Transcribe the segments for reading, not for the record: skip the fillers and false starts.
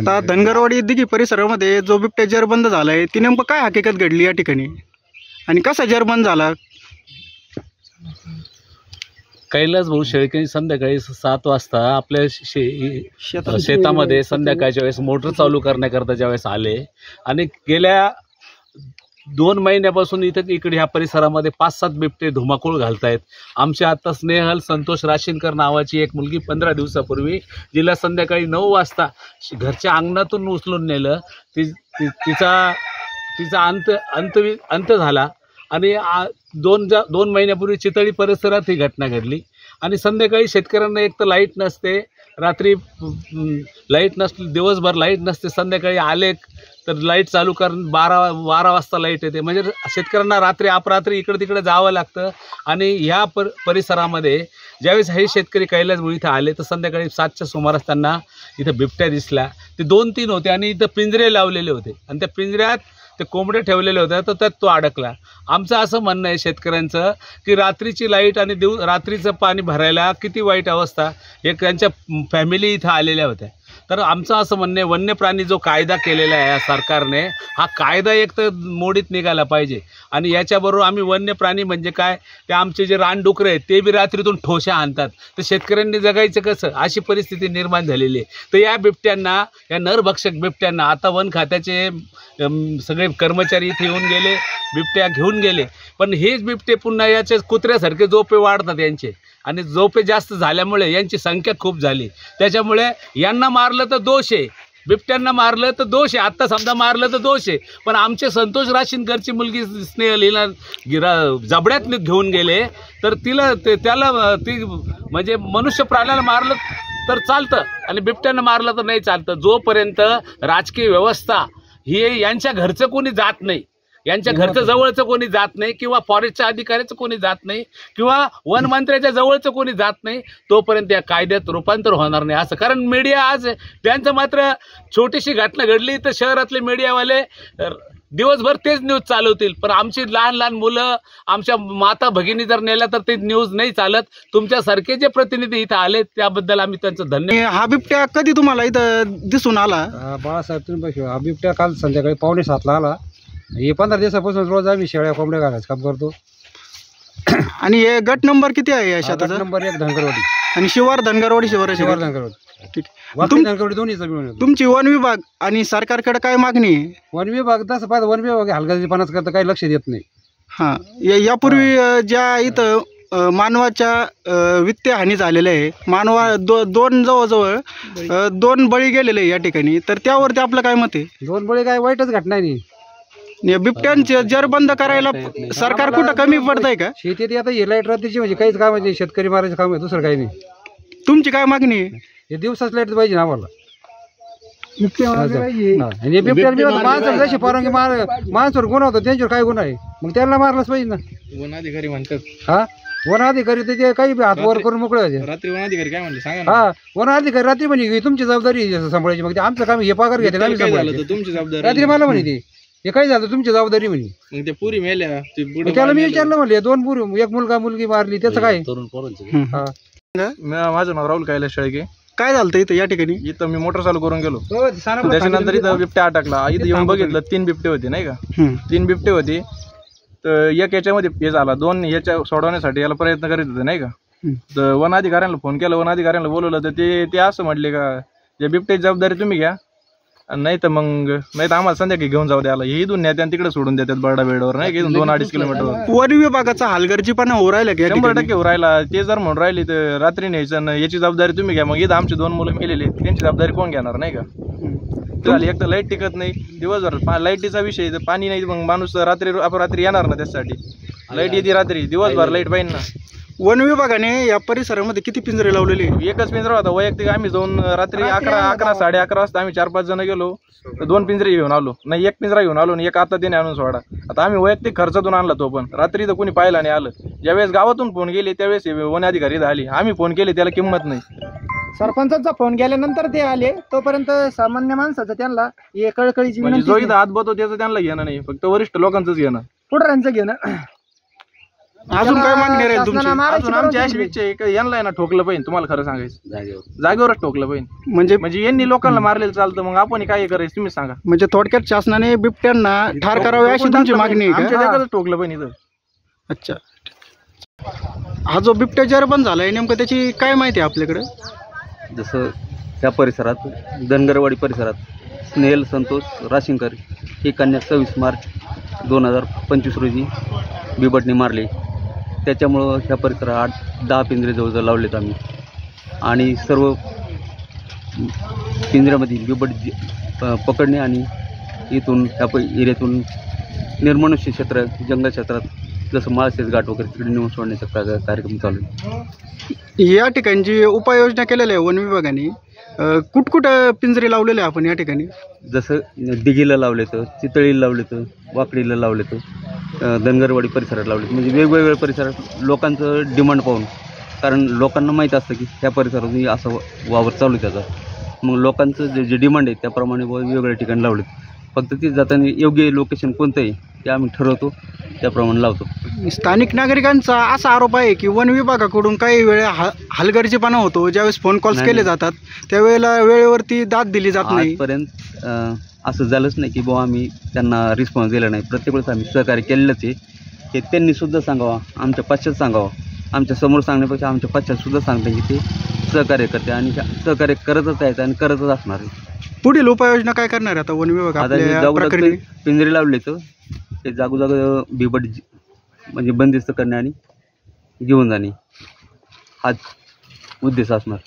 आता धनगरवाडी दिघी परिसरामध्ये जो बिबट्या जेरबंद झालाय ती नेमकं काय हकीकत घडली या ठिकाणी आणि कसा जेरबंद झाला? कैलास भाऊ शेळके संध्याकाळी 7 वाजता आपल्या शेतामध्ये संध्याकाळच्या वेळेस मोटर चालू करण्याकरता ज्यावेळेस आले आणि गेल्या 2 महिन्यापासून इकडे ह्या परिसरामध्ये 5-7 बिबटे धुमाकूळ घालतायत. आमच्या आता स्नेहल संतोष राशीनकर नावाची एक मुलगी 15 दिवसापूर्वी जिला संध्याकाळी 9 वाजता घरच्या अंगणातून उचलून नेलं. तिचा अंत झाला आणि 2 महिन्यापूर्वी चितळी परिसरात ही घटना घडली. आणि संध्याकाळी शेतकऱ्यांना एक तर लाईट नसते, रात्री लाईट नसली, दिवसभर लाईट नसते, संध्याकाळी आले तर लाईट चालू करून 12 वाजता लाईट येते. म्हणजे शेतकऱ्यांना रात्री अपरात्री इकडे तिकडे जावं लागतं. आणि ह्या परिसरामध्ये ज्यावेळेस हे शेतकरी कैलास भाऊ इथं आले तर संध्याकाळी 7च्या सुमारास त्यांना इथं बिबट्या दिसल्या. ते 2-3 होते आणि इथं पिंजरे लावलेले होते आणि त्या पिंजऱ्यात ते कोंबडे ठेवलेले होते, तर त्यात तो अडकला. आमचं असं म्हणणं आहे शेतकऱ्यांचं की रात्रीची लाईट आणि रात्रीचं पाणी भरायला किती वाईट अवस्था. एक त्यांच्या फॅमिली इथं आलेल्या होत्या. तर आमचं असं म्हणणं आहे वन्य प्राणी जो कायदा केलेला आहे या सरकारने, हा कायदा एक तर मोडीत निघाला पाहिजे. आणि याच्याबरोबर आम्ही वन्य प्राणी म्हणजे काय, ते आमचे जे रानडुकरं आहेत ते बी रात्रीतून ठोशा आणतात. तर शेतकऱ्यांनी जगायचं कसं, अशी परिस्थिती निर्माण झालेली आहे. तर या बिबट्यांना, या नरभक्षक बिबट्यांना आता वन खात्याचे सगळे कर्मचारी इथे येऊन गेले, बिबट्या घेऊन गेले. पण हेच बिबटे पुन्हा याचे कुत्र्यासारखे झोपे वाढतात यांचे, आणि झोपे जास्त झाल्यामुळे यांची संख्या खूप झाली. त्याच्यामुळे यांना मारलं तर दोष आहे, बिबट्यांना मारलं तर दोष आहे. आत्ता समजा मारलं तर दोष आहे, पण आमचे संतोष राशीनकरची मुलगी स्नेहल हिला जबड्यात घेऊन गेले तर त्याला ती म्हणजे मनुष्य प्राण्याला मारलं तर चालतं आणि बिबट्यांना मारलं तर नाही चालतं. जोपर्यंत राजकीय व्यवस्था ही यांच्या घरचं कोणी जात नाही, यांच्या घरचं जवळचं कोणी जात नाही, किंवा फॉरेस्टच्या अधिकाऱ्याचं कोणी जात नाही, किंवा वन मंत्र्याच्या जवळचं कोणी जात नाही, तोपर्यंत या कायद्यात रूपांतर होणार नाही असं. कारण मीडिया आज त्यांचं मात्र छोटीशी घटना घडली तर शहरातले मीडियावाले दिवसभर तेच न्यूज चालवतील. पण आमची लहान लहान मुलं, आमच्या माता भगिनी जर नेल्या तर ते न्यूज नाही चालत. तुमच्यासारखे जे प्रतिनिधी इथं आले त्याबद्दल आम्ही त्यांचं धन्यवाद. हा बिबट्या कधी तुम्हाला इथं दिसून आला? बाळासाहेब तुम्ही हा बिबट्या काल संध्याकाळी 6:45ला आला. हे 15 दिवसापासून रोज आम्ही शेळ्या कोंबड्या घालायचं काम करतो. आणि हे गट नंबर किती आहे या शेताचा? नंबर 1 धनगरवाडी आणि शिवार धनगरवाडी. शिवार धनगरवाडी, ठीक. धनगरवाडी दोन्हीचा मिळून. तुमची वन विभाग आणि सरकारकडे काय मागणी आहे? वन विभाग तसं पाहता वन विभाग हलगर्जीपणाच करता, काही लक्ष देत नाही. हां, यापूर्वी ज्या इथं मानवाच्या वित्तीय हानी झालेल्या आहे, दोन जवळजवळ 2 बळी गेलेले आहे या ठिकाणी, तर त्यावरती आपलं काय मत आहे? 2 बळी काय वाईटच घटना नाही. बिबट्यांचे जर बंद करायला सरकार कुठं कमी पडतंय का? शेतीत आता हे लाईट रात्रीची म्हणजे काहीच काम आहे, शेतकरी मारायचं काम आहे, दुसरं काही नाही. तुमची काय मागणी आहे? हे दिवसाच लाईट पाहिजे ना आम्हाला. माणसाला जशी परवानगी माणसावर गुन्हा होतो त्यांच्यावर काय गुन्हा आहे, मग त्यांना मारलंच पाहिजे ना. वन अधिकारी म्हणतात. हा, वन अधिकारी ते काही हात वर करून मोकळे होते. रात्री वन अधिकारी काय म्हणले सांगा. हा, वन अधिकारी रात्री म्हणजे तुमची जबाबदारी सांभाळायची. मग आमचं काम हे पगार घेते तुमची जबाबदारी. रात्री मला म्हणे ते हे काय झालं तुमची जबाबदारी म्हणे. मग ते पुरी मेल्या, त्याला मी विचारलं म्हणले 2 पुरी, 1 मुलगा मुलगी मारली, त्याचं काय? माझं नाव राहुल कैलास शेळके. काय झालं इथं या ठिकाणी? इथं मी मोटर चालू करून गेलो, त्याच्यानंतर इथं बिबट्या अटकला. इथं येऊन बघितलं 3 बिबटे होते नाही का, 3 बिबटे होते. तर एक याच्यामध्ये हे झाला, 2 याच्या सोडवण्यासाठी याला प्रयत्न करीत होते नाही का. तर वन अधिकाऱ्यांना फोन केला, वन अधिकाऱ्यांना बोलवलं तर ते असं म्हटले का या बिबट्याची जबाबदारी तुम्ही घ्या, नाही तर आम्हाला संध्याकाळी घेऊन जाऊ द्यायला. हे इथून नेत्या तिकडे सोडून देतात बर्डा बेडवर नाही, इथून 2-2.5 किलोमीटर. वन विभागाचा हलगर्जीपणा हो राहिला, 100% हो राहिला. ते जर म्हणून राहिली तर रात्री न्यायचं, याची जबाबदारी तुम्ही घ्या. मग इथं आमचे 2 मुलं मेलेले, त्यांची जबाबदारी कोण घेणार नाही का. झाली एक तर लाईट टिकत नाही, दिवसभर लाईटीचा विषय, तर पाणी नाही, मग माणूस रात्री येणार ना. त्यासाठी लाईट येते रात्री, दिवसभर लाईट पाहिजे ना. वन विभागाने या परिसरामध्ये किती पिंजरे लावलेले? एकच पिंजरा होता वैयक्तिक. आम्ही जाऊन रात्री 11-11:30 वाजता आम्ही 4-5 जण गेलो, 2 पिंजरे घेऊन आलो. नाही, 1 पिंजरा घेऊन आलो आणि 1 आता त्याने आणून सोडा. आता आम्ही वैयक्तिक खर्चातून आणला तो, पण रात्री तर कोणी पाहिला नाही आलं. ज्यावेळेस गावातून फोन गेले त्यावेळेस वन अधिकारी आले, आम्ही फोन केले त्याला किंमत नाही. सरपंचाचा फोन गेल्यानंतर ते आले, तोपर्यंत सामान्य माणसाचं त्यांना कळकळीची म्हणजे जो इथं हात बतो त्याचं त्यांना घेणं नाही, फक्त वरिष्ठ लोकांचंच घेणं, पुढाऱ्यांचं घेणं. अजून काय मागणी राहील तुमची? शासनानं मारायची अजून आमची परवानगी अशी दिली. इच्छा आहे की यांना आहे ना ठोकलं पाहिजे. तुम्हाला खरं सांगायचं जागेवरच ठोकलं पाहिजे. म्हणजे म्हणजे यांनी लोकांना मारलेलं चालतं, मग आपण काय करायचं तुम्ही सांगा. म्हणजे थोडक्यात शासनाने बिबट्यांना ठार करावे अशी तुमची मागणी आहे आमच्या का? जागेवरच ठोकलं पाहिजे इथं. अच्छा. हा जो बिबट्या जर बंद झालाय नेमकं त्याची काय माहिती आहे आपल्याकडे? जसं त्या परिसरात धनगरवाडी परिसरात स्नेहल संतोष राशिंकर ही कन्या 26 मार्च 2025 रोजी बिबटने मारली. त्याच्यामुळं ह्या परिसरात 8-10 पिंजरे जवळजवळ लावलेत आम्ही आणि सर्व पिंजऱ्यामधील बिबट पकडणे आणि इथून ह्या एरियातून निर्मनुष्य क्षेत्र जंगल क्षेत्रात जसं माळशेज घाट वगैरे तिकडे नेऊन सोडण्याचा कार्यक्रम चालू आहे. या ठिकाणी जी उपाययोजना केलेल्या आहे वन विभागाने कुठकुठं पिंजरे लावलेले आहे आपण या ठिकाणी? जसं दिघीला लावलेतं, चितळीला लावलेतं, वाकडीला लावलेतं, धनगरवाडी परिसरात लावलेत. म्हणजे वेगवेगळ्या परिसरात लोकांचं डिमांड पाहून, कारण लोकांना माहीत असतं की ह्या परिसरातून असं वावर चालू आहे त्याचा, मग लोकांचं जे डिमांड आहे त्याप्रमाणे वेगवेगळ्या ठिकाणी लावलेत. फक्त ते जाताना योग्य लोकेशन कोणतं आहे ते आम्ही ठरवतो, त्याप्रमाणे लावतो. स्थानिक नागरिकांचा असा आरोप आहे की वन विभागाकडून काही वेळा हलगर्जीपणा होतो. ज्यावेळेस फोन कॉल्स नाही, केले जातात त्यावेळेला वेळेवरती दाद दिली जात नाही. आजपर्यंत असं झालंच नाही की बुवा आम्ही त्यांना रिस्पॉन्स दिला नाही. प्रत्येक वेळेस आम्ही सहकार्य केलेलंच आहे. हे त्यांनीसुद्धा सांगावं, आमच्या पश्चात सांगावं. आमच्या समोर सांगण्यापेक्षा आमच्या पश्चातसुद्धा सांगते की ते सहकार्य करते आणि सहकार्य करतच आहेत आणि करतच असणार आहे. पुढील उपाययोजना काय करणार आहे आता वन विभाग आता हे आपल्या जागोजाग प्रकरणी? पिंजरे लावले तर ते जागोजाग बिबट म्हणजे बंदिस्त करणे आणि घेऊन जाणे हाच उद्देश असणार.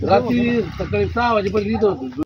रात्री सकाळी 6 वाजेपर्यंत इथं होतो.